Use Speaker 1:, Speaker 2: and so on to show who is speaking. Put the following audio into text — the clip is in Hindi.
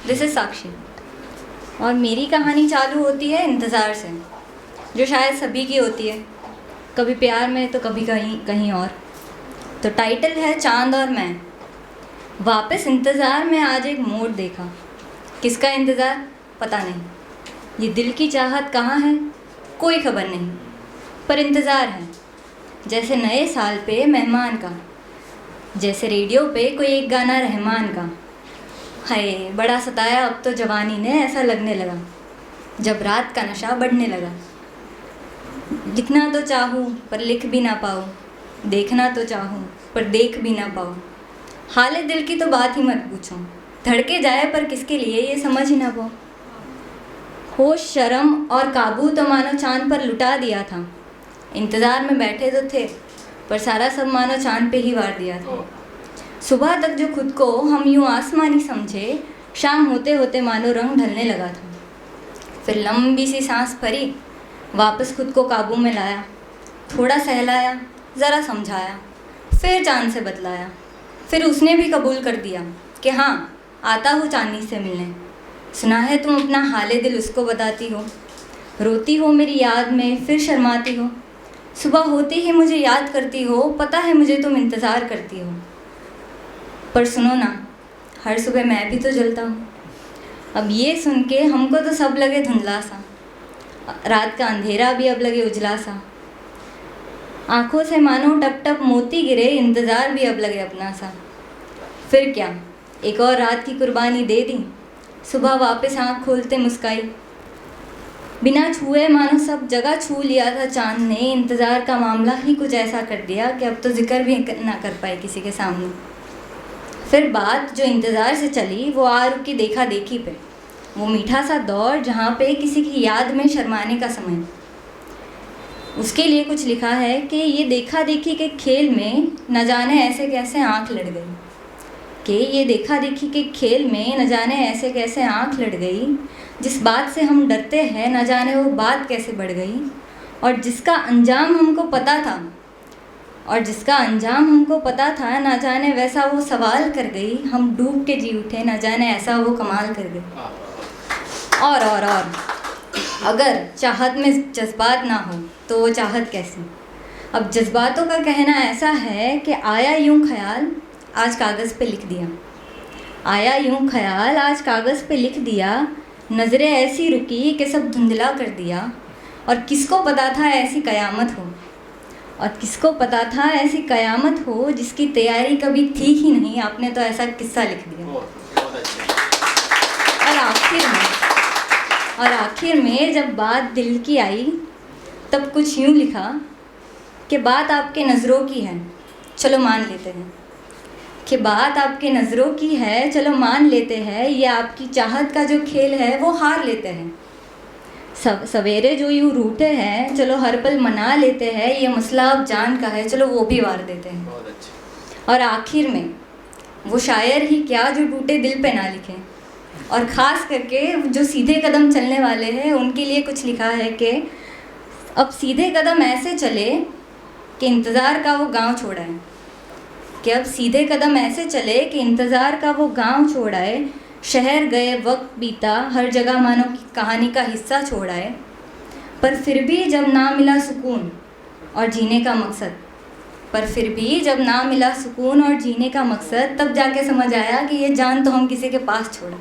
Speaker 1: दिस इज़ साक्षी और मेरी कहानी चालू होती है इंतज़ार से, जो शायद सभी की होती है, कभी प्यार में तो कभी कहीं कहीं और। तो टाइटल है चांद और मैं। वापस इंतज़ार में आज एक मोड़ देखा। किसका इंतज़ार पता नहीं, ये दिल की चाहत कहाँ है कोई खबर नहीं, पर इंतज़ार है जैसे नए साल पे मेहमान का, जैसे रेडियो पे कोई एक गाना रहमान का। हाय बड़ा सताया अब तो जवानी ने, ऐसा लगने लगा जब रात का नशा बढ़ने लगा। लिखना तो चाहूँ पर लिख भी ना पाऊँ, देखना तो चाहूँ पर देख भी ना पाऊँ। हाले दिल की तो बात ही मत पूछो, धड़के जाए पर किसके लिए ये समझ ही ना पाऊँ। होश शर्म और काबू तो मानो चांद पर लुटा दिया था। इंतज़ार में बैठे तो थे पर सारा सब मानो चांद पे ही वार दिया था। सुबह तक जो खुद को हम यूँ आसमानी समझे, शाम होते होते मानो रंग ढलने लगा था। फिर लंबी सी सांस भरी, वापस खुद को काबू में लाया, थोड़ा सहलाया, ज़रा समझाया, फिर चांद से बतलाया। फिर उसने भी कबूल कर दिया कि हाँ आता हूँ चांदनी से मिलने। सुना है तुम अपना हाले दिल उसको बताती हो, रोती हो मेरी याद में फिर शर्माती हो। सुबह होती ही मुझे याद करती हो, पता है मुझे तुम इंतज़ार करती हो। पर सुनो ना, हर सुबह मैं भी तो जलता हूँ। अब ये सुन के हमको तो सब लगे धुंधला सा, रात का अंधेरा भी अब लगे उजला सा। आँखों से मानो टप टप मोती गिरे, इंतज़ार भी अब लगे अपना सा। फिर क्या, एक और रात की कुर्बानी दे दी, सुबह वापस आँख खोलते मुस्काई। बिना छुए मानो सब जगह छू लिया था चांद ने। इंतज़ार का मामला ही कुछ ऐसा कर दिया कि अब तो जिक्र भी ना कर पाए किसी के सामने। फिर बात जो इंतज़ार से चली वो आ रुकी देखा देखी पे, वो मीठा सा दौर जहाँ पे किसी की याद में शर्माने का समय। उसके लिए कुछ लिखा है कि ये देखा देखी के खेल में न जाने ऐसे कैसे आँख लड़ गई, कि ये देखा देखी के खेल में न जाने ऐसे कैसे आँख लड़ गई। जिस बात से हम डरते हैं न जाने वो बात कैसे बढ़ गई, और जिसका अंजाम हमको पता था, न जाने वैसा वो सवाल कर गई। हम डूब के जी उठे, न जाने ऐसा वो कमाल कर गई। और अगर चाहत में जज्बात ना हो तो वो चाहत कैसी। अब जज्बातों का कहना ऐसा है कि आया यूं ख्याल आज कागज़ पे लिख दिया, आया यूं ख्याल आज कागज़ पे लिख दिया। नज़रें ऐसी रुकी कि सब धुंधला कर दिया। और किसको पता था ऐसी क़यामत हो, और किसको पता था ऐसी क़यामत हो जिसकी तैयारी कभी थी ही नहीं। आपने तो ऐसा किस्सा लिख दिया। और आखिर में जब बात दिल की आई तब कुछ यूँ लिखा कि बात आपके नज़रों की है, चलो मान लेते हैं। कि बात आपके नज़रों की है, चलो मान लेते हैं। ये आपकी चाहत का जो खेल है वो हार लेते हैं। सवेरे जो यूँ रूठे हैं, चलो हर पल मना लेते हैं। ये मसला अब जान का है, चलो वो भी वार देते हैं। और आखिर में वो शायर ही क्या जो टूटे दिल पे ना लिखें। और ख़ास करके जो सीधे कदम चलने वाले हैं उनके लिए कुछ लिखा है कि अब सीधे कदम ऐसे चले कि इंतज़ार का वो गांव छोड़ाए, कि अब सीधे कदम ऐसे चले कि इंतज़ार का वो गांव छोड़ाए। शहर गए वक्त बीता, हर जगह मानो कहानी का हिस्सा छोड़ाए। पर फिर भी जब ना मिला सुकून और जीने का मकसद, तब जाके समझ आया कि ये जान तो हम किसी के पास छोड़ा।